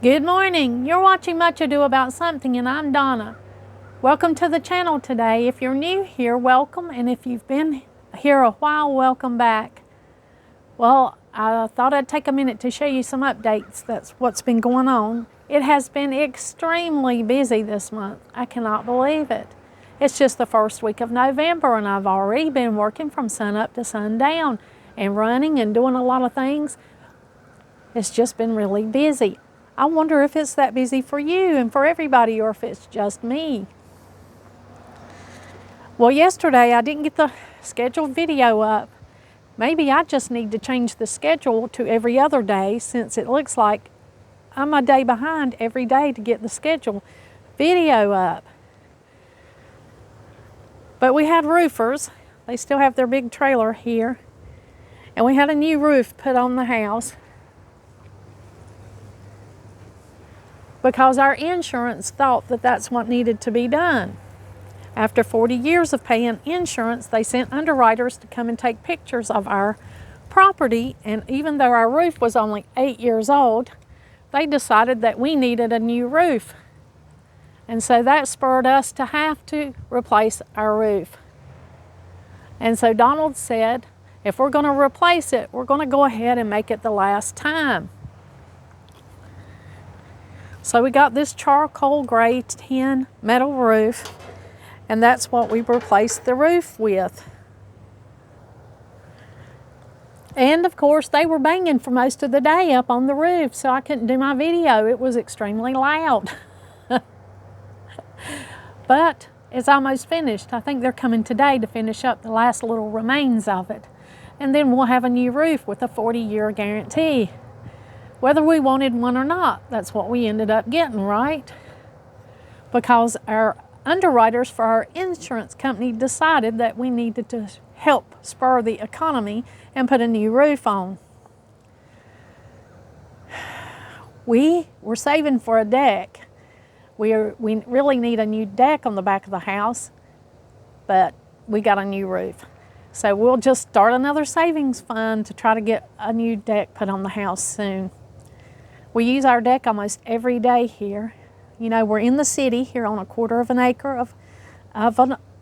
Good morning. You're watching Much Ado About Something, and I'm Donna. Welcome to the channel today. If you're new here, welcome, and if you've been here a while, welcome back. Well, I thought I'd take a minute to show you some updates. That's what's been going on. It has been extremely busy this month. I cannot believe it. It's just the first week of November, and I've already been working from sun up to sundown and running and doing a lot of things. It's just been really busy. I wonder if it's that busy for you and for everybody, or if it's just me. Well, yesterday I didn't get the scheduled video up. Maybe I just need to change the schedule to every other day, since it looks like I'm a day behind every day to get the schedule video up. But we had roofers. They still have their big trailer here. And we had a new roof put on the house, because our insurance thought that that's what needed to be done. After 40 years of paying insurance, they sent underwriters to come and take pictures of our property, and even though our roof was only 8 years old, they decided that we needed a new roof. And so that spurred us to have to replace our roof. And so Donald said, if we're going to replace it, we're going to go ahead and make it the last time. So we got this charcoal gray tin metal roof, and that's what we replaced the roof with. And of course, they were banging for most of the day up on the roof, so I couldn't do my video. It was extremely loud. But it's almost finished. I think they're coming today to finish up the last little remains of it. And then we'll have a new roof with a 40-year guarantee. Whether we wanted one or not, that's what we ended up getting, right? Because our underwriters for our insurance company decided that we needed to help spur the economy and put a new roof on. We were saving for a deck. We really need a new deck on the back of the house, but we got a new roof. So we'll just start another savings fund to try to get a new deck put on the house soon. We use our deck almost every day here. You know, we're in the city here on a 1/4 of an acre of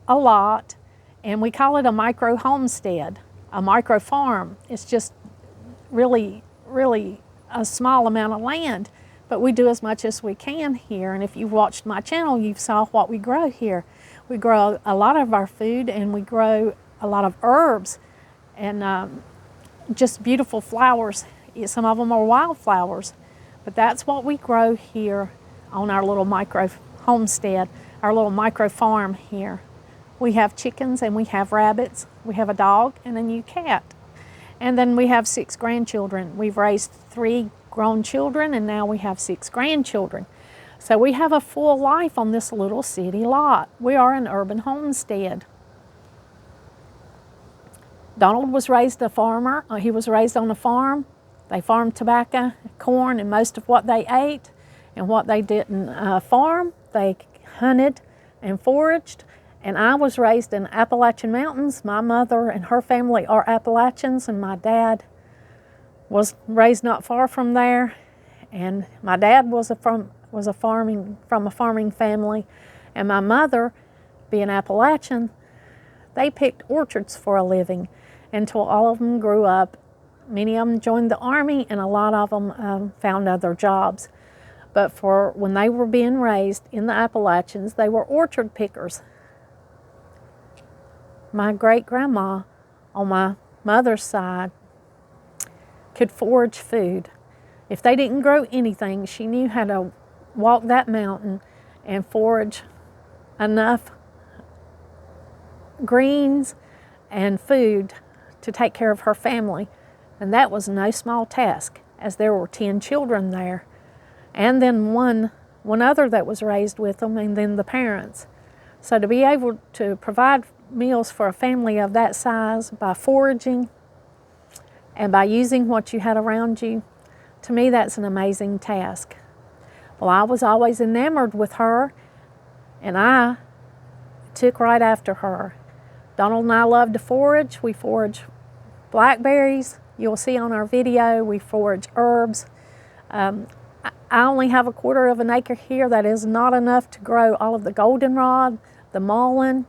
a lot, and we call it a micro homestead, a micro farm. It's just really a small amount of land, but we do as much as we can here. And if you've watched my channel, you've saw what we grow here. We grow a lot of our food, and we grow a lot of herbs and just beautiful flowers. Some of them are wildflowers. But that's what we grow here on our little micro homestead, our little micro farm here. We have chickens and we have rabbits. We have a dog and a new cat. And then we have 6 grandchildren. We've raised 3 grown children, and now we have 6 grandchildren. So we have a full life on this little city lot. We are an urban homestead. Donald was raised a farmer. He was raised on a farm. They farmed tobacco, corn, and most of what they ate. And what they didn't farm, they hunted and foraged. And I was raised in Appalachian Mountains. My mother and her family are Appalachians, and my dad was raised not far from there. And my dad was from a farming family, and my mother, being Appalachian, they picked orchards for a living until all of them grew up. Many of them joined the Army, and a lot of them found other jobs. But for when they were being raised in the Appalachians, they were orchard pickers. My great-grandma on my mother's side could forage food. If they didn't grow anything, she knew how to walk that mountain and forage enough greens and food to take care of her family. And that was no small task, as there were 10 children there. And then one other that was raised with them, and then the parents. So to be able to provide meals for a family of that size by foraging and by using what you had around you, to me that's an amazing task. Well, I was always enamored with her, and I took right after her. Donald and I love to forage. We forage blackberries. You'll see on our video, we forage herbs. I only have a quarter of an acre here. That is not enough to grow all of the goldenrod, the mullein,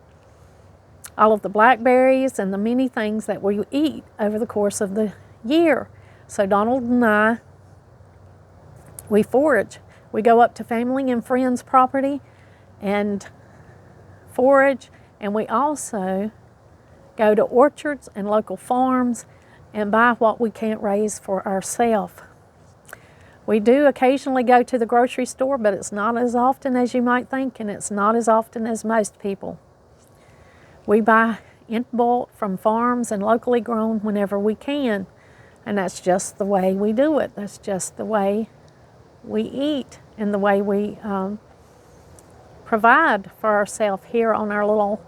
all of the blackberries, and the many things that we eat over the course of the year. So Donald and I, we forage. We go up to family and friends' property and forage, and we also go to orchards and local farms and buy what we can't raise for ourselves. We do occasionally go to the grocery store, but it's not as often as you might think, and it's not as often as most people. We buy in bulk from farms and locally grown whenever we can, and that's just the way we do it. That's just the way we eat and the way we provide for ourselves here on our little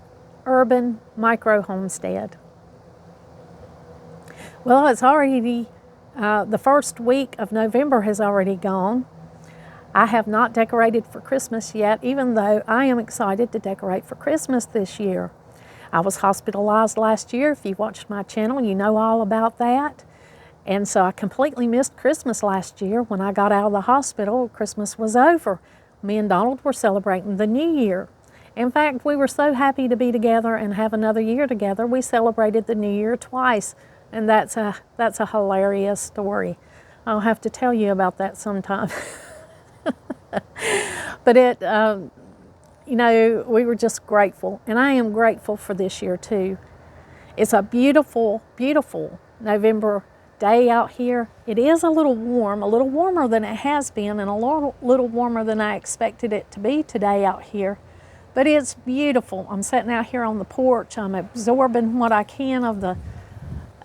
urban micro homestead. Well, it's already the first week of November has already gone. I have not decorated for Christmas yet, even though I am excited to decorate for Christmas this year. I was hospitalized last year. If you watched my channel, you know all about that. And so I completely missed Christmas last year. When I got out of the hospital, Christmas was over. Me and Donald were celebrating the New Year. In fact, we were so happy to be together and have another year together, we celebrated the New Year twice. And that's a hilarious story. I'll have to tell you about that sometime. But you know, we were just grateful. And I am grateful for this year too. It's a beautiful, beautiful November day out here. It is a little warm, a little warmer than it has been, and a little warmer than I expected it to be today out here. But it's beautiful. I'm sitting out here on the porch. I'm absorbing what I can of the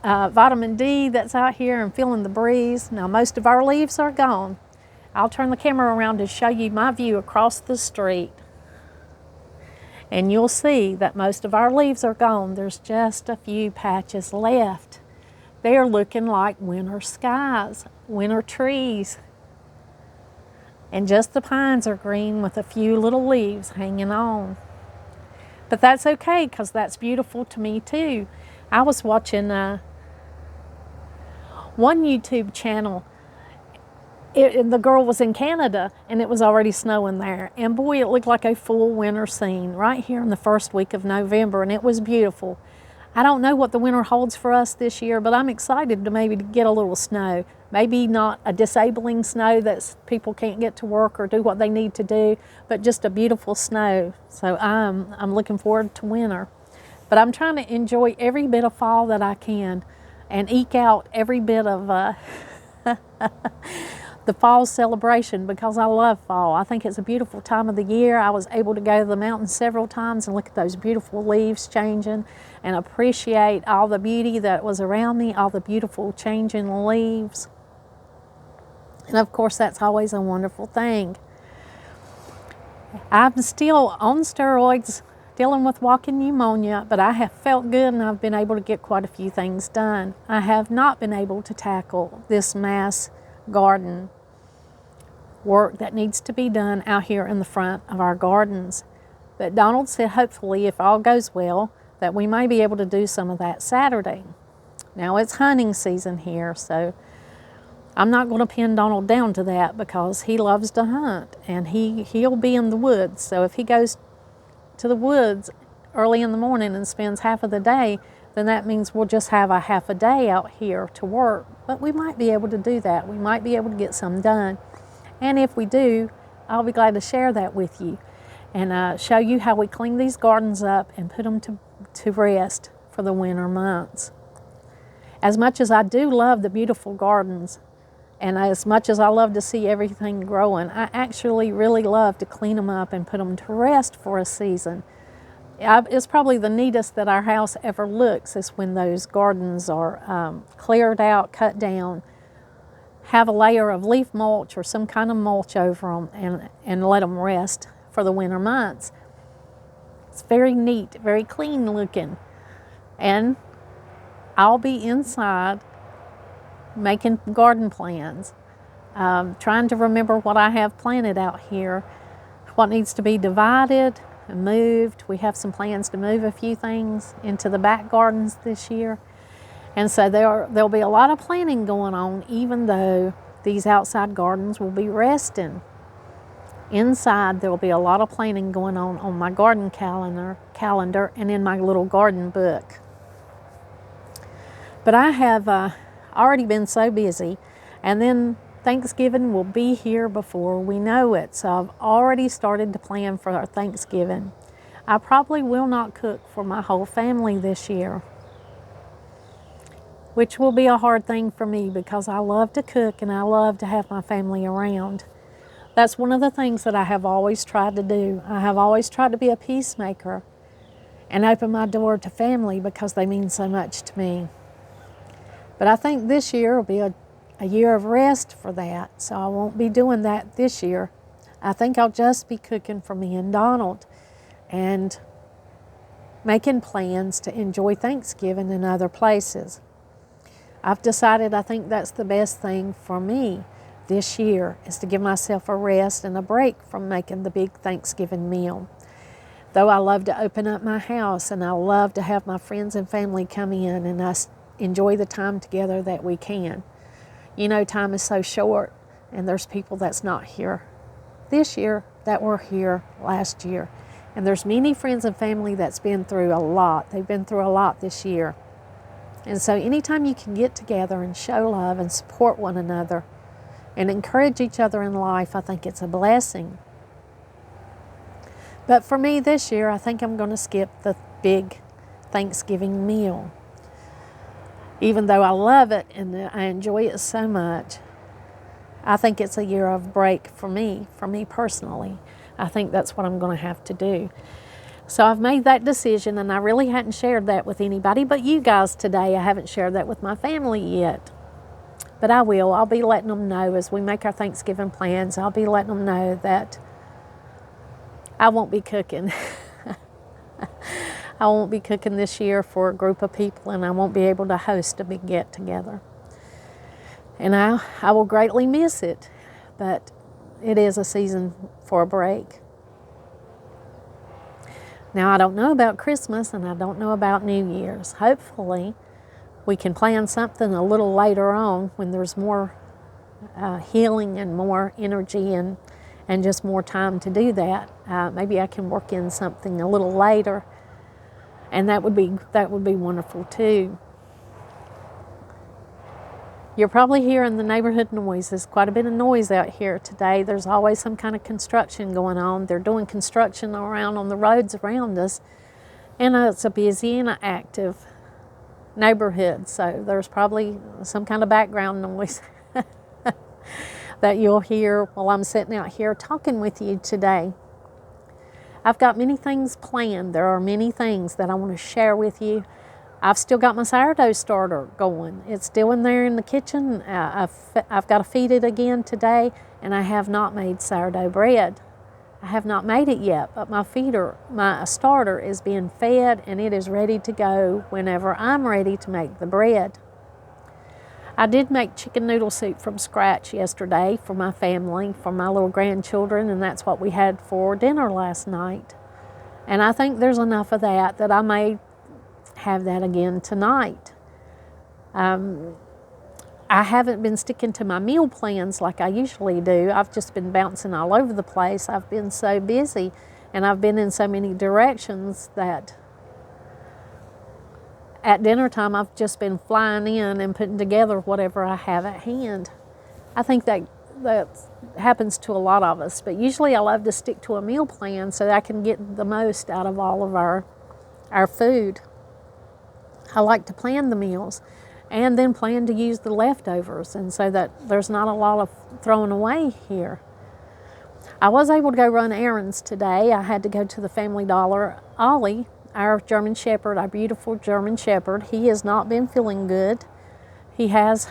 vitamin D that's out here and feeling the breeze. Now, most of our leaves are gone. I'll turn the camera around to show you my view across the street. And you'll see that most of our leaves are gone. There's just a few patches left. They're looking like winter skies, winter trees. And just the pines are green with a few little leaves hanging on. But that's okay, because that's beautiful to me too. I was watching one YouTube channel. The girl was in Canada, and it was already snowing there. And boy, it looked like a full winter scene right here in the first week of November, and it was beautiful. I don't know what the winter holds for us this year, but I'm excited to maybe get a little snow. Maybe not a disabling snow that people can't get to work or do what they need to do, but just a beautiful snow. So I'm looking forward to winter. But I'm trying to enjoy every bit of fall that I can and eke out every bit of the fall celebration, because I love fall. I think it's a beautiful time of the year. I was able to go to the mountains several times and look at those beautiful leaves changing and appreciate all the beauty that was around me, all the beautiful changing leaves. And of course, that's always a wonderful thing. I'm still on steroids, dealing with walking pneumonia, but I have felt good and I've been able to get quite a few things done. I have not been able to tackle this mass garden work that needs to be done out here in the front of our gardens. But Donald said hopefully, if all goes well, that we may be able to do some of that Saturday. Now it's hunting season here, so I'm not going to pin Donald down to that, because he loves to hunt and he'll be in the woods. So if he goes to the woods early in the morning and spends half of the day, then that means we'll just have a half a day out here to work. But we might be able to do that. We might be able to get some done. And if we do, I'll be glad to share that with you and show you how we clean these gardens up and put them to rest for the winter months. As much as I do love the beautiful gardens, and as much as I love to see everything growing, I actually really love to clean them up and put them to rest for a season. It's probably the neatest that our house ever looks is when those gardens are cleared out, cut down, have a layer of leaf mulch or some kind of mulch over them, and let them rest for the winter months. It's very neat, very clean looking. And I'll be inside making garden plans, trying to remember what I have planted out here, what needs to be divided and moved. We have some plans to move a few things into the back gardens this year. And so there'll be a lot of planning going on, even though these outside gardens will be resting. Inside, there will be a lot of planning going on my garden calendar and in my little garden book. But I have already been so busy, and then Thanksgiving will be here before we know it. So I've already started to plan for our Thanksgiving. I probably will not cook for my whole family this year, which will be a hard thing for me because I love to cook and I love to have my family around. That's one of the things that I have always tried to do. I have always tried to be a peacemaker and open my door to family because they mean so much to me. But I think this year will be a year of rest for that, so I won't be doing that this year. I think I'll just be cooking for me and Donald and making plans to enjoy Thanksgiving in other places. I've decided I think that's the best thing for me this year, is to give myself a rest and a break from making the big Thanksgiving meal. Though I love to open up my house and I love to have my friends and family come in and us enjoy the time together that we can. You know, time is so short, and there's people that's not here this year that were here last year. And there's many friends and family that's been through a lot. They've been through a lot this year. And so anytime you can get together and show love and support one another and encourage each other in life, I think it's a blessing. But for me this year, I think I'm going to skip the big Thanksgiving meal. Even though I love it and I enjoy it so much, I think it's a year of break for me personally. I think that's what I'm going to have to do. So I've made that decision, and I really hadn't shared that with anybody but you guys today. I haven't shared that with my family yet, but I will. I'll be letting them know as we make our Thanksgiving plans. I'll be letting them know that I won't be cooking. I won't be cooking this year for a group of people, and I won't be able to host a big get-together. And I will greatly miss it, but it is a season for a break. Now, I don't know about Christmas, and I don't know about New Year's. Hopefully, we can plan something a little later on when there's more healing and more energy and just more time to do that. Maybe I can work in something a little later, and that would be wonderful too. You're probably hearing the neighborhood noise. There's quite a bit of noise out here today. There's always some kind of construction going on. They're doing construction around on the roads around us, and it's a busy and active neighborhood, so there's probably some kind of background noise that you'll hear while I'm sitting out here talking with you today. I've got many things planned. There are many things that I want to share with you. I've still got my sourdough starter going. It's still in there in the kitchen. I've got to feed it again today, and I have not made sourdough bread. I have not made it yet, but my starter is being fed, and it is ready to go whenever I'm ready to make the bread. I did make chicken noodle soup from scratch yesterday for my family, for my little grandchildren, and that's what we had for dinner last night. And I think there's enough of that I may have that again tonight. I haven't been sticking to my meal plans like I usually do. I've just been bouncing all over the place. I've been so busy, and I've been in so many directions that at dinner time I've just been flying in and putting together whatever I have at hand. I think that happens to a lot of us, but usually I love to stick to a meal plan so that I can get the most out of all of our food. I like to plan the meals and then plan to use the leftovers, and so that there's not a lot of throwing away here. I was able to go run errands today. I had to go to the Family Dollar. Ollie, our German Shepherd, our beautiful German Shepherd, he has not been feeling good. He is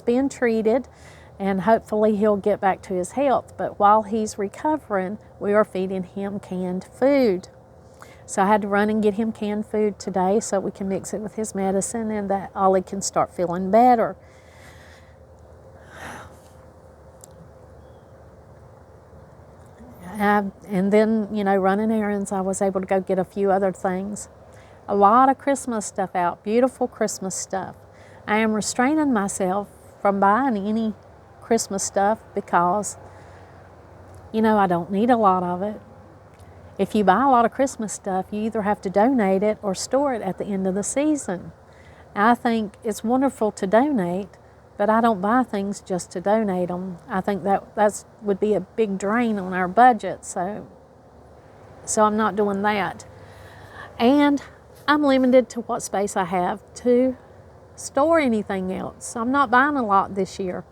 being treated, and hopefully he'll get back to his health. But while he's recovering, we are feeding him canned food. So I had to run and get him canned food today so we can mix it with his medicine and that Ollie can start feeling better. And then, running errands, I was able to go get a few other things. A lot of Christmas stuff out, beautiful Christmas stuff. I am restraining myself from buying any Christmas stuff because, you know, I don't need a lot of it. If you buy a lot of Christmas stuff, you either have to donate it or store it at the end of the season. I think it's wonderful to donate, but I don't buy things just to donate them. I think that would be a big drain on our budget, so I'm not doing that. And I'm limited to what space I have to store anything else. So I'm not buying a lot this year.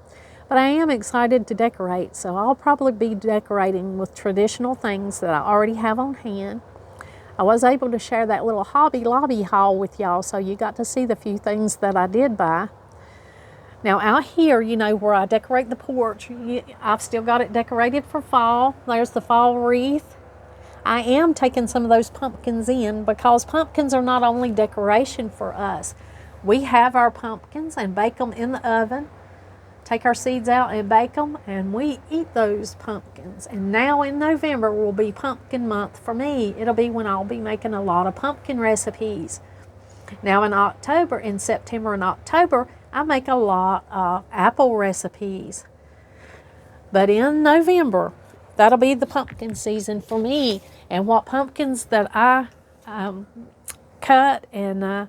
But I am excited to decorate, so I'll probably be decorating with traditional things that I already have on hand. I was able to share that little Hobby Lobby haul with y'all, so you got to see the few things that I did buy. Now out here, you know, where I decorate the porch, I've still got it decorated for fall. There's the fall wreath. I am taking some of those pumpkins in because pumpkins are not only decoration for us. We have our pumpkins and bake them in the oven. Take our seeds out and bake them, and we eat those pumpkins. And now in November will be pumpkin month for me. It'll be when I'll be making a lot of pumpkin recipes. Now in September and October, I make a lot of apple recipes. But in November, that'll be the pumpkin season for me. And what pumpkins that I cut and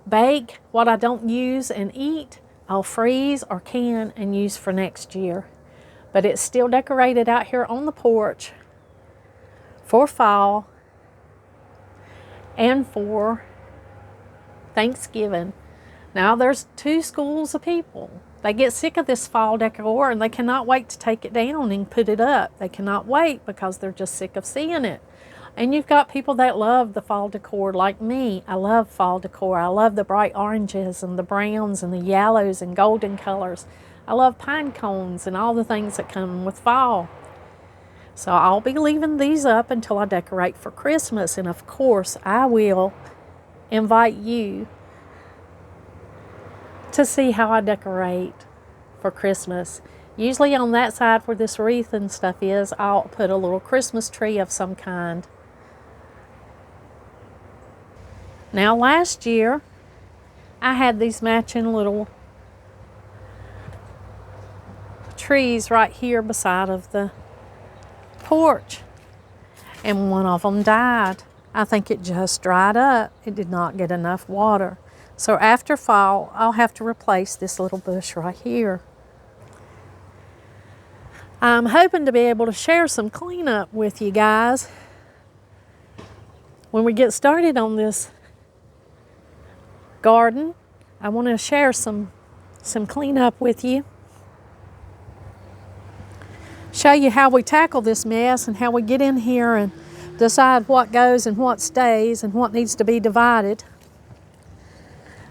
bake, what I don't use and eat, I'll freeze or can and use for next year. But it's still decorated out here on the porch for fall and for Thanksgiving. Now there's two schools of people. They get sick of this fall decor and they cannot wait to take it down and put it up. They cannot wait because they're just sick of seeing it. And you've got people that love the fall decor like me. I love fall decor. I love the bright oranges and the browns and the yellows and golden colors. I love pine cones and all the things that come with fall. So I'll be leaving these up until I decorate for Christmas. And of course, I will invite you to see how I decorate for Christmas. Usually on that side where this wreath and stuff is, I'll put a little Christmas tree of some kind. Now last year, I had these matching little trees right here beside of the porch. And one of them died. I think it just dried up. It did not get enough water. So after fall, I'll have to replace this little bush right here. I'm hoping to be able to share some cleanup with you guys when we get started on this garden. I want to share some cleanup with you. Show you how we tackle this mess and how we get in here and decide what goes and what stays and what needs to be divided.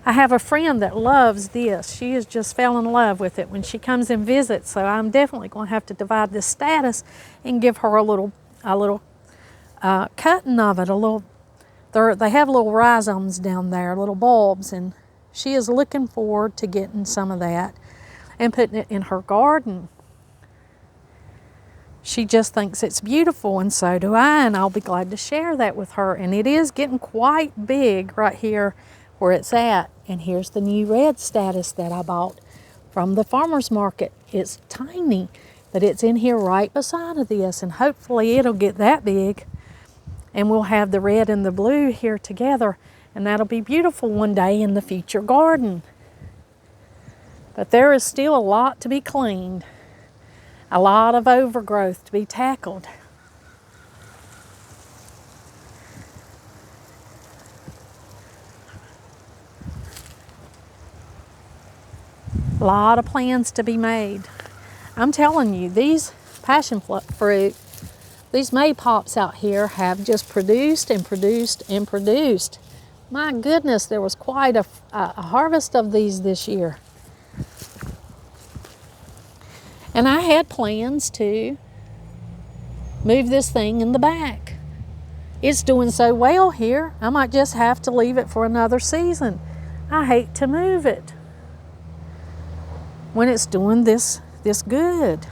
I have a friend that loves this. She has just fell in love with it when she comes and visits, so I'm definitely going to have to divide this status and give her a little cutting of it. They have little rhizomes down there, little bulbs, and she is looking forward to getting some of that and putting it in her garden. She just thinks it's beautiful, and so do I, and I'll be glad to share that with her. And it is getting quite big right here where it's at. And here's the new red status that I bought from the farmer's market. It's tiny, but it's in here right beside of this, and hopefully it'll get that big. And we'll have the red and the blue here together, and that'll be beautiful one day in the future garden. But there is still a lot to be cleaned, a lot of overgrowth to be tackled. A lot of plans to be made. I'm telling you, these passion fruit, these maypops out here have just produced and produced and produced. My goodness, there was quite a harvest of these this year. And I had plans to move this thing in the back. It's doing so well here, I might just have to leave it for another season. I hate to move it when it's doing this good.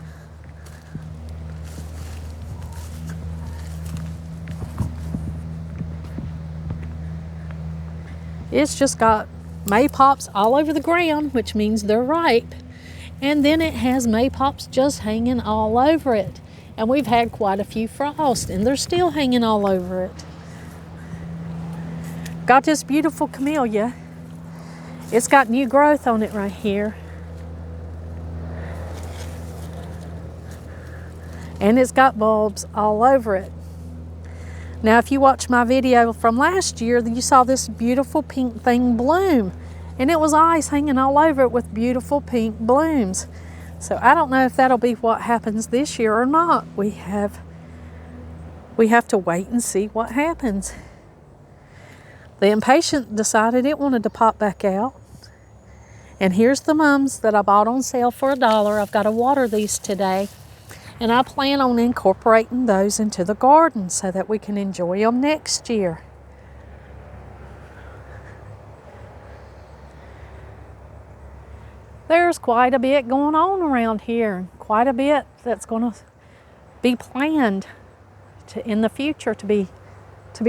It's just got maypops all over the ground, which means they're ripe. And then it has maypops just hanging all over it. And we've had quite a few frosts, and they're still hanging all over it. Got this beautiful camellia. It's got new growth on it right here. And it's got bulbs all over it. Now, if you watched my video from last year, you saw this beautiful pink thing bloom. And it was ice hanging all over it with beautiful pink blooms. So I don't know if that'll be what happens this year or not. We have to wait and see what happens. The impatient decided it wanted to pop back out. And here's the mums that I bought on sale for $1. I've got to water these today. And I plan on incorporating those into the garden so that we can enjoy them next year. There's quite a bit going on around here, quite a bit that's going to be planned in the future to be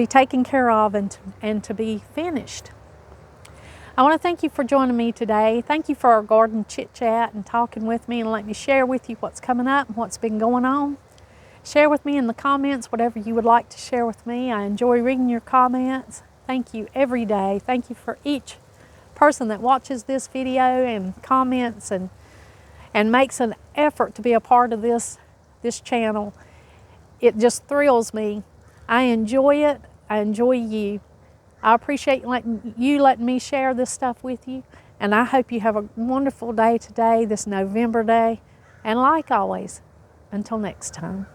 taken care of and to be finished. I want to thank you for joining me today. Thank you for our garden chit chat and talking with me and letting me share with you what's coming up and what's been going on. Share with me in the comments whatever you would like to share with me. I enjoy reading your comments. Thank you every day. Thank you for each person that watches this video and comments and makes an effort to be a part of this channel. It just thrills me. I enjoy it. I enjoy you. I appreciate letting me share this stuff with you, and I hope you have a wonderful day today, this November day. And like always, until next time.